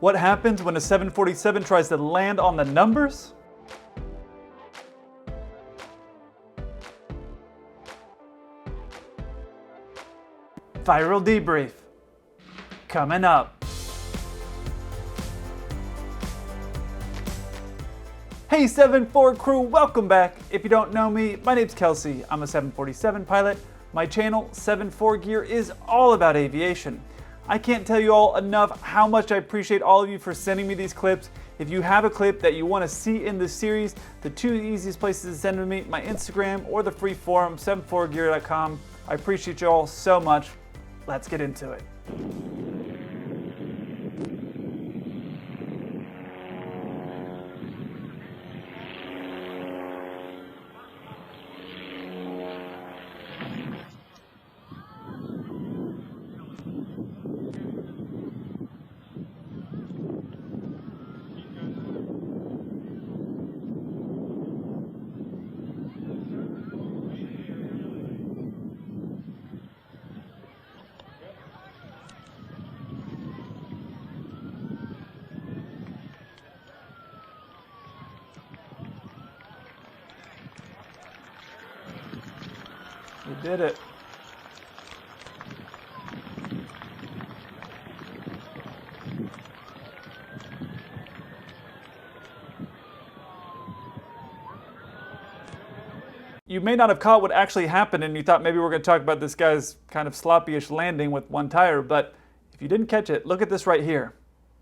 What happens when a 747 tries to land on the numbers? Viral debrief. Coming up. Hey 7-4 crew, welcome back. If you don't know me, my name's Kelsey. I'm a 747 pilot. My channel, 7-4 Gear, is all about aviation. I can't tell you all enough how much I appreciate all of you for sending me these clips. If you have a clip that you want to see in this series, the two easiest places to send to me, my Instagram or the free forum, 74gear.com. I appreciate you all so much. Let's get into it. You did it. You may not have caught what actually happened and you thought maybe we're going to talk about this guy's kind of sloppy-ish landing with one tire, but if you didn't catch it, look at this right here.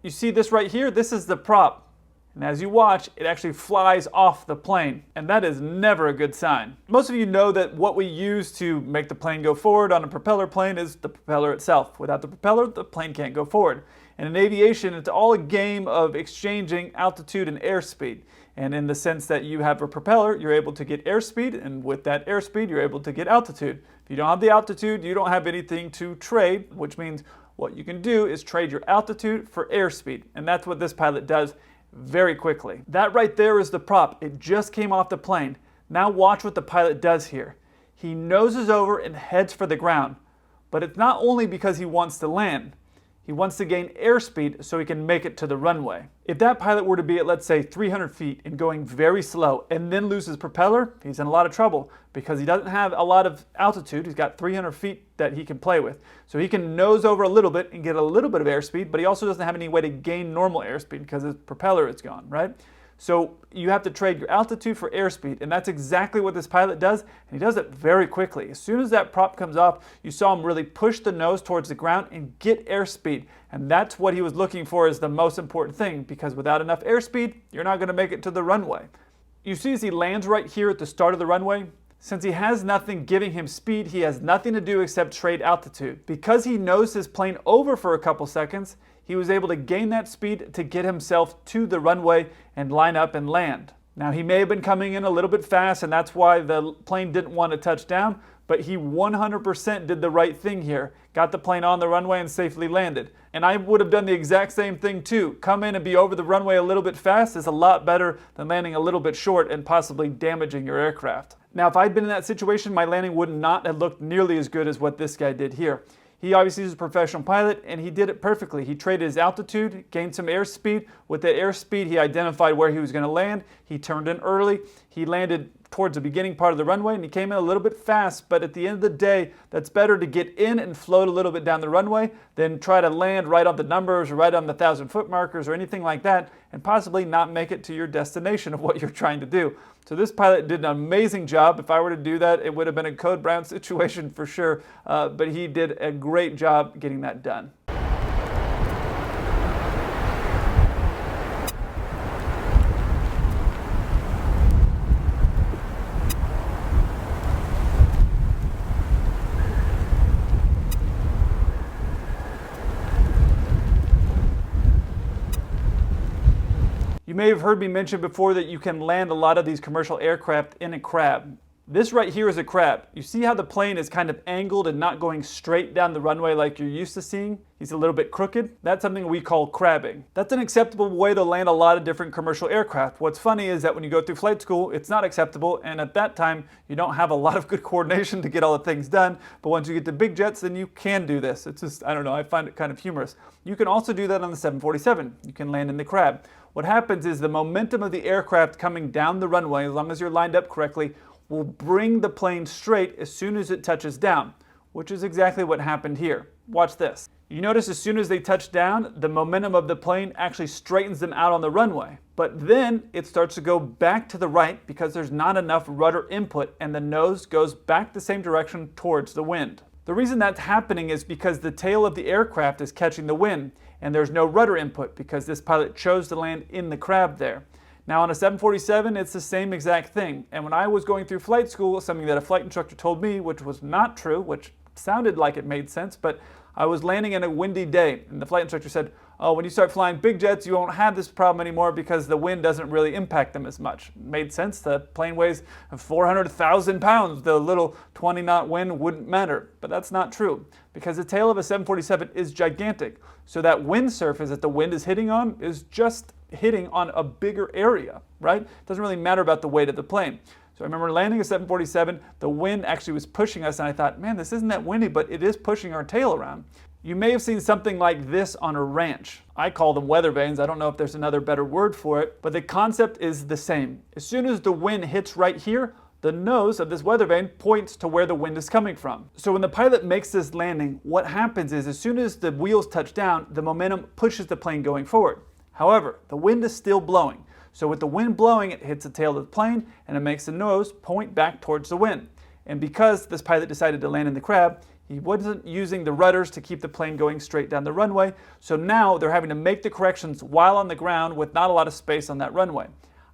You see this right here? This is the prop. And as you watch, it actually flies off the plane, and that is never a good sign. Most of you know that what we use to make the plane go forward on a propeller plane is the propeller itself. Without the propeller, the plane can't go forward. And in aviation, it's all a game of exchanging altitude and airspeed. And in the sense that you have a propeller, you're able to get airspeed, and with that airspeed, you're able to get altitude. If you don't have the altitude, you don't have anything to trade, which means what you can do is trade your altitude for airspeed. And that's what this pilot does very quickly. That right there is the prop. It just came off the plane. Now watch what the pilot does here. He noses over and heads for the ground. But it's not only because he wants to land. He wants to gain airspeed so he can make it to the runway. If that pilot were to be at, let's say, 300 feet and going very slow and then loses propeller, he's in a lot of trouble because he doesn't have a lot of altitude. He's got 300 feet that he can play with. So he can nose over a little bit and get a little bit of airspeed, but he also doesn't have any way to gain normal airspeed because his propeller is gone, right? So you have to trade your altitude for airspeed, and that's exactly what this pilot does, and he does it very quickly. As soon as that prop comes off, you saw him really push the nose towards the ground and get airspeed, and that's what he was looking for as the most important thing, because without enough airspeed, you're not going to make it to the runway. You see as he lands right here at the start of the runway, since he has nothing giving him speed, he has nothing to do except trade altitude. Because he nosed his plane over for a couple seconds, he was able to gain that speed to get himself to the runway and line up and land. Now he may have been coming in a little bit fast and that's why the plane didn't want to touch down, but he 100% did the right thing here. Got the plane on the runway and safely landed. And I would have done the exact same thing too. Come in and be over the runway a little bit fast is a lot better than landing a little bit short and possibly damaging your aircraft. Now if I'd been in that situation, my landing would not have looked nearly as good as what this guy did here. He obviously is a professional pilot and he did it perfectly. He traded his altitude, gained some airspeed. With that airspeed, he identified where he was going to land. He turned in early. He landed towards the beginning part of the runway and he came in a little bit fast, but at the end of the day, that's better to get in and float a little bit down the runway than try to land right on the numbers or right on the 1,000-foot markers or anything like that and possibly not make it to your destination of what you're trying to do. So this pilot did an amazing job. If I were to do that, it would have been a Code Brown situation for sure, but he did a great job getting that done. You may have heard me mention before that you can land a lot of these commercial aircraft in a crab. This right here is a crab. You see how the plane is kind of angled and not going straight down the runway like you're used to seeing? He's a little bit crooked. That's something we call crabbing. That's an acceptable way to land a lot of different commercial aircraft. What's funny is that when you go through flight school, it's not acceptable, and at that time, you don't have a lot of good coordination to get all the things done, but once you get to big jets, then you can do this. It's just, I don't know, I find it kind of humorous. You can also do that on the 747. You can land in the crab. What happens is the momentum of the aircraft coming down the runway, as long as you're lined up correctly, will bring the plane straight as soon as it touches down, which is exactly what happened here. Watch this. You notice as soon as they touch down, the momentum of the plane actually straightens them out on the runway. But then it starts to go back to the right because there's not enough rudder input and the nose goes back the same direction towards the wind. The reason that's happening is because the tail of the aircraft is catching the wind and there's no rudder input because this pilot chose to land in the crab there. Now on a 747, it's the same exact thing. And when I was going through flight school, something that a flight instructor told me, which was not true, which sounded like it made sense, but I was landing in a windy day. And the flight instructor said, oh, when you start flying big jets, you won't have this problem anymore because the wind doesn't really impact them as much. It made sense. The plane weighs 400,000 pounds. The little 20-knot wind wouldn't matter. But that's not true because the tail of a 747 is gigantic. So that wind surface that the wind is hitting on is just hitting on a bigger area, right? It doesn't really matter about the weight of the plane. So I remember landing a 747, the wind actually was pushing us and I thought, man, this isn't that windy, but it is pushing our tail around. You may have seen something like this on a ranch. I call them weather vanes. I don't know if there's another better word for it, but the concept is the same. As soon as the wind hits right here, the nose of this weather vane points to where the wind is coming from. So when the pilot makes this landing, what happens is as soon as the wheels touch down, the momentum pushes the plane going forward. However, the wind is still blowing. So with the wind blowing, it hits the tail of the plane and it makes the nose point back towards the wind. And because this pilot decided to land in the crab, he wasn't using the rudders to keep the plane going straight down the runway. So now they're having to make the corrections while on the ground with not a lot of space on that runway.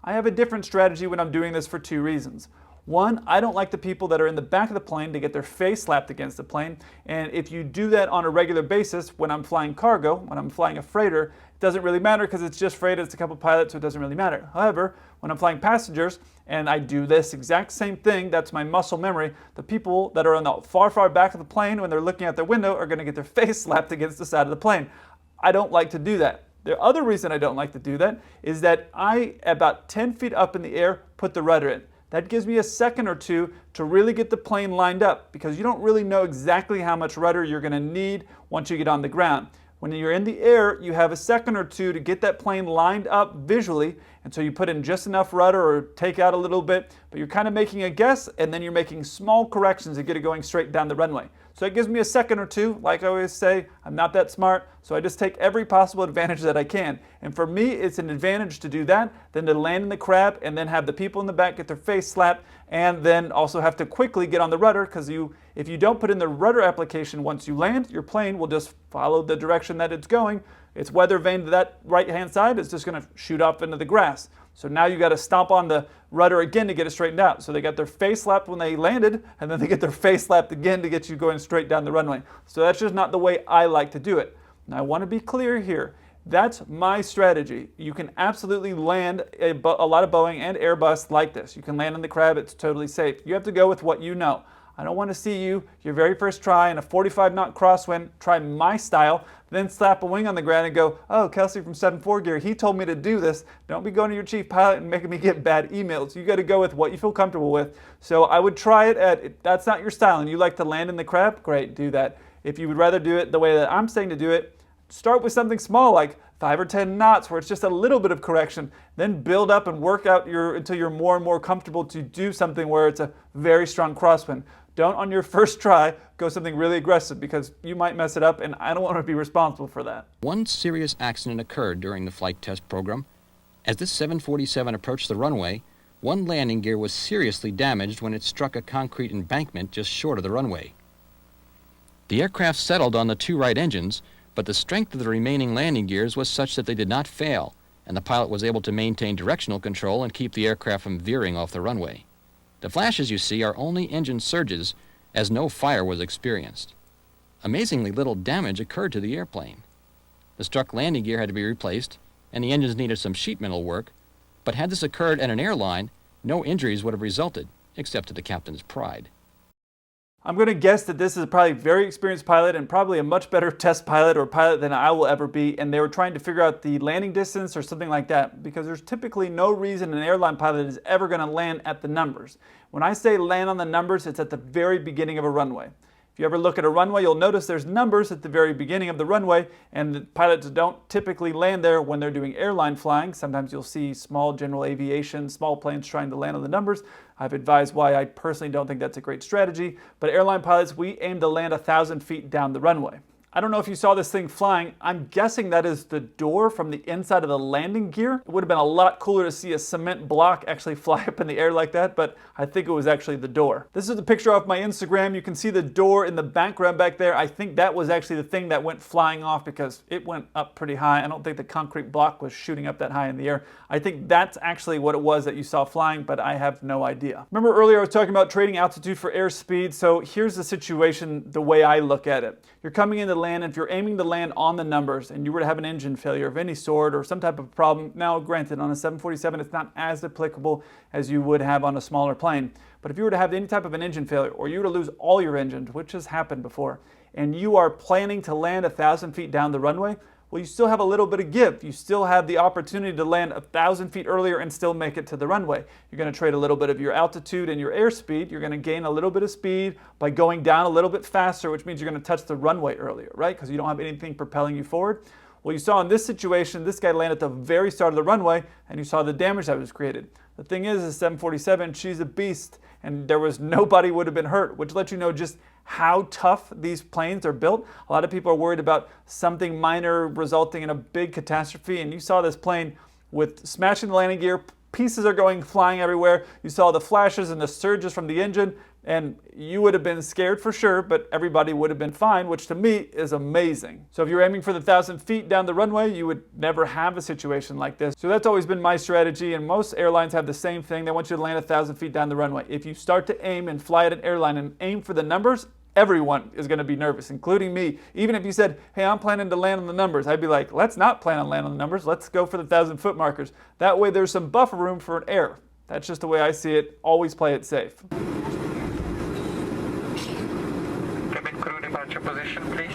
I have a different strategy when I'm doing this for two reasons. One, I don't like the people that are in the back of the plane to get their face slapped against the plane. And if you do that on a regular basis, when I'm flying cargo, when I'm flying a freighter, it doesn't really matter because it's just freighter, it's a couple pilots, so it doesn't really matter. However, when I'm flying passengers and I do this exact same thing, that's my muscle memory, the people that are on the far, far back of the plane when they're looking out their window are going to get their face slapped against the side of the plane. I don't like to do that. The other reason I don't like to do that is that I, about 10 feet up in the air, put the rudder in. That gives me a second or two to really get the plane lined up because you don't really know exactly how much rudder you're going to need once you get on the ground. When you're in the air, you have a second or two to get that plane lined up visually, and so you put in just enough rudder or take out a little bit, but you're kind of making a guess, and then you're making small corrections to get it going straight down the runway. So it gives me a second or two. Like I always say, I'm not that smart, so I just take every possible advantage that I can. And for me, it's an advantage to do that than to land in the crab and then have the people in the back get their face slapped and then also have to quickly get on the rudder because if you don't put in the rudder application once you land, your plane will just follow the direction that it's going. It's weather vane to that right-hand side. It's just going to shoot off into the grass. So now you got to stomp on the rudder again to get it straightened out. So they got their face slapped when they landed, and then they get their face slapped again to get you going straight down the runway. So that's just not the way I like to do it. Now I want to be clear here. That's my strategy. You can absolutely land a lot of Boeing and Airbus like this. You can land in the crab. It's totally safe. You have to go with what you know. I don't want to see you, your very first try in a 45-knot crosswind, try my style, then slap a wing on the ground and go, oh, Kelsey from 7-4 Gear, he told me to do this. Don't be going to your chief pilot and making me get bad emails. You got to go with what you feel comfortable with. So I would try it at, that's not your style, and you like to land in the crab, great, do that. If you would rather do it the way that I'm saying to do it, start with something small like 5 or 10 knots where it's just a little bit of correction, then build up and work out until you're more and more comfortable to do something where it's a very strong crosswind. Don't on your first try go something really aggressive because you might mess it up and I don't want to be responsible for that. One serious accident occurred during the flight test program. As this 747 approached the runway, one landing gear was seriously damaged when it struck a concrete embankment just short of the runway. The aircraft settled on the two right engines, but the strength of the remaining landing gears was such that they did not fail, and the pilot was able to maintain directional control and keep the aircraft from veering off the runway. The flashes you see are only engine surges, as no fire was experienced. Amazingly little damage occurred to the airplane. The struck landing gear had to be replaced, and the engines needed some sheet metal work, but had this occurred at an airline, no injuries would have resulted. except to the captain's pride. I'm going to guess that this is probably a very experienced pilot and probably a much better test pilot or pilot than I will ever be, and they were trying to figure out the landing distance or something like that, because there's typically no reason an airline pilot is ever going to land at the numbers. When I say land on the numbers, it's at the very beginning of a runway. If you ever look at a runway, you'll notice there's numbers at the very beginning of the runway, and the pilots don't typically land there when they're doing airline flying. Sometimes you'll see small general aviation, small planes trying to land on the numbers. I've advised why I personally don't think that's a great strategy, but airline pilots, we aim to land 1,000 feet down the runway. I don't know if you saw this thing flying. I'm guessing that is the door from the inside of the landing gear. It would have been a lot cooler to see a cement block actually fly up in the air like that, but I think it was actually the door. This is a picture off my Instagram. You can see the door in the background back there. I think that was actually the thing that went flying off because it went up pretty high. I don't think the concrete block was shooting up that high in the air. I think that's actually what it was that you saw flying, but I have no idea. Remember earlier I was talking about trading altitude for airspeed? So here's the situation, the way I look at it. You're coming into land, and if you're aiming to land on the numbers and you were to have an engine failure of any sort or some type of problem, now granted on a 747 it's not as applicable as you would have on a smaller plane, but if you were to have any type of an engine failure or you were to lose all your engines, which has happened before, and you are planning to land 1,000 feet down the runway, well, you still have a little bit of give. You still have the opportunity to land 1,000 feet earlier and still make it to the runway. You're going to trade a little bit of your altitude and your airspeed. You're going to gain a little bit of speed by going down a little bit faster, which means you're going to touch the runway earlier, right? Because you don't have anything propelling you forward. Well, you saw in this situation, this guy landed at the very start of the runway, and you saw the damage that was created. The thing is 747, she's a beast, and there was nobody would have been hurt, which lets you know just how tough these planes are built. A lot of people are worried about something minor resulting in a big catastrophe, and you saw this plane with smashing the landing gear, pieces are going flying everywhere. You saw the flashes and the surges from the engine, and you would have been scared for sure, but everybody would have been fine, which to me is amazing. So if you're aiming for the 1,000 feet down the runway, you would never have a situation like this. So that's always been my strategy, and most airlines have the same thing. They want you to land 1,000 feet down the runway. If you start to aim and fly at an airline and aim for the numbers, everyone is going to be nervous, including me. Even if you said, hey, I'm planning to land on the numbers, I'd be like, let's not plan on landing on the numbers. Let's go for the 1,000-foot markers. That way there's some buffer room for an error. That's just the way I see it. Always play it safe. Cabin crew departure position, please.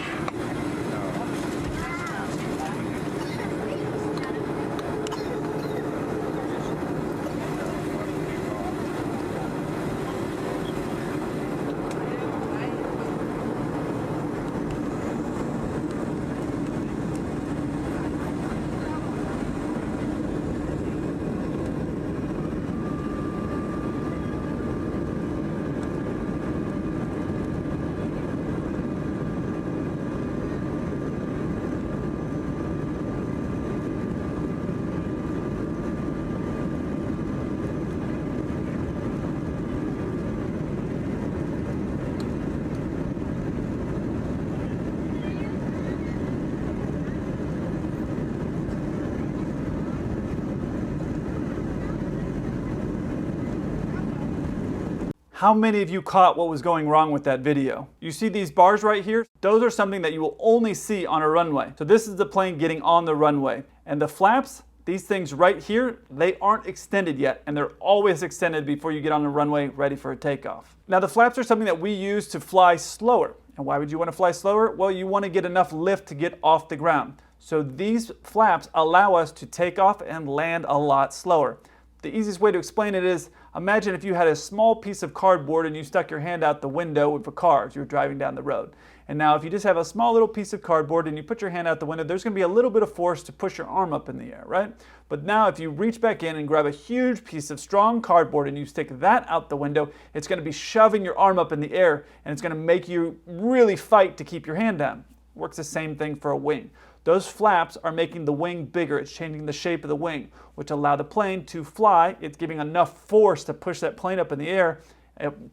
How many of you caught what was going wrong with that video? You see these bars right here? Those are something that you will only see on a runway. So this is the plane getting on the runway. And the flaps, these things right here, they aren't extended yet, and they're always extended before you get on the runway ready for a takeoff. Now the flaps are something that we use to fly slower. And why would you want to fly slower? Well, you want to get enough lift to get off the ground. So these flaps allow us to take off and land a lot slower. The easiest way to explain it is, imagine if you had a small piece of cardboard and you stuck your hand out the window of a car as you were driving down the road. And now if you just have a small little piece of cardboard and you put your hand out the window, there's going to be a little bit of force to push your arm up in the air, right? But now if you reach back in and grab a huge piece of strong cardboard and you stick that out the window, it's going to be shoving your arm up in the air, and it's going to make you really fight to keep your hand down. Works the same thing for a wing. Those flaps are making the wing bigger. It's changing the shape of the wing, which allow the plane to fly. It's giving enough force to push that plane up in the air,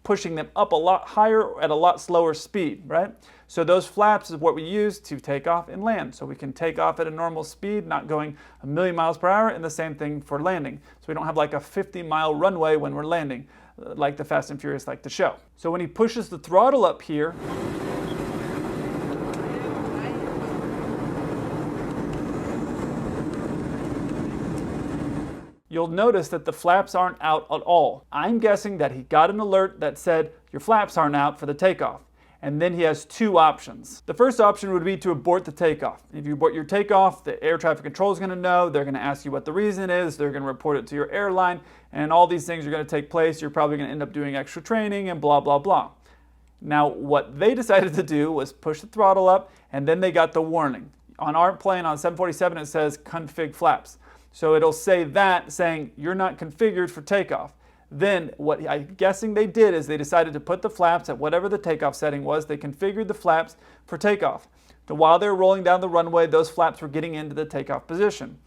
pushing them up a lot higher at a lot slower speed, right? So those flaps is what we use to take off and land. So we can take off at a normal speed, not going 1,000,000 miles per hour, and the same thing for landing. So we don't have like a 50-mile runway when we're landing, like the Fast and Furious like to show. So when he pushes the throttle up here, you'll notice that the flaps aren't out at all. I'm guessing that he got an alert that said your flaps aren't out for the takeoff. And then he has two options. The first option would be to abort the takeoff. If you abort your takeoff, the air traffic control is going to know. They're going to ask you what the reason is. They're going to report it to your airline. And all these things are going to take place. You're probably going to end up doing extra training and blah, blah, blah. Now, what they decided to do was push the throttle up, and then they got the warning. On our plane, on 747, it says config flaps. So it'll say that, saying you're not configured for takeoff. Then what I'm guessing they did is they decided to put the flaps at whatever the takeoff setting was. They configured the flaps for takeoff. So while they were rolling down the runway, those flaps were getting into the takeoff position.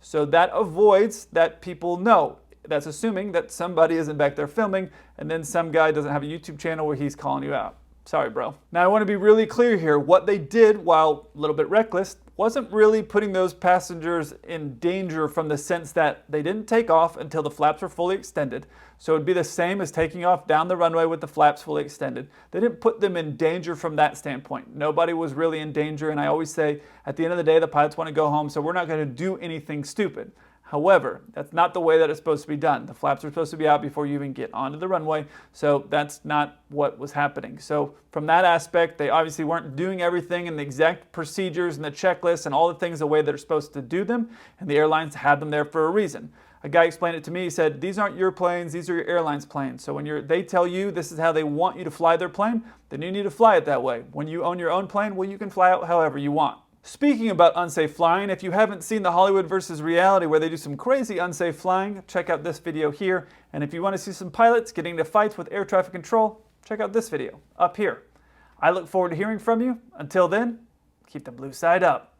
So that avoids that people know. That's assuming that somebody isn't back there filming, and then some guy doesn't have a YouTube channel where he's calling you out. Sorry, bro. Now I want to be really clear here. What they did, while a little bit reckless, wasn't really putting those passengers in danger from the sense that they didn't take off until the flaps were fully extended. So it'd be the same as taking off down the runway with the flaps fully extended. They didn't put them in danger from that standpoint. Nobody was really in danger, and I always say, at the end of the day, the pilots want to go home, so we're not going to do anything stupid. However, that's not the way that it's supposed to be done. The flaps are supposed to be out before you even get onto the runway, so that's not what was happening. So from that aspect, they obviously weren't doing everything in the exact procedures and the checklists and all the things the way they're supposed to do them, and the airlines had them there for a reason. A guy explained it to me. He said, these aren't your planes, these are your airline's planes. So when they tell you this is how they want you to fly their plane, then you need to fly it that way. When you own your own plane, well, you can fly it however you want. Speaking about unsafe flying, if you haven't seen the Hollywood versus reality where they do some crazy unsafe flying, check out this video here. And if you want to see some pilots getting into fights with air traffic control, check out this video up here. I look forward to hearing from you. Until then, keep the blue side up.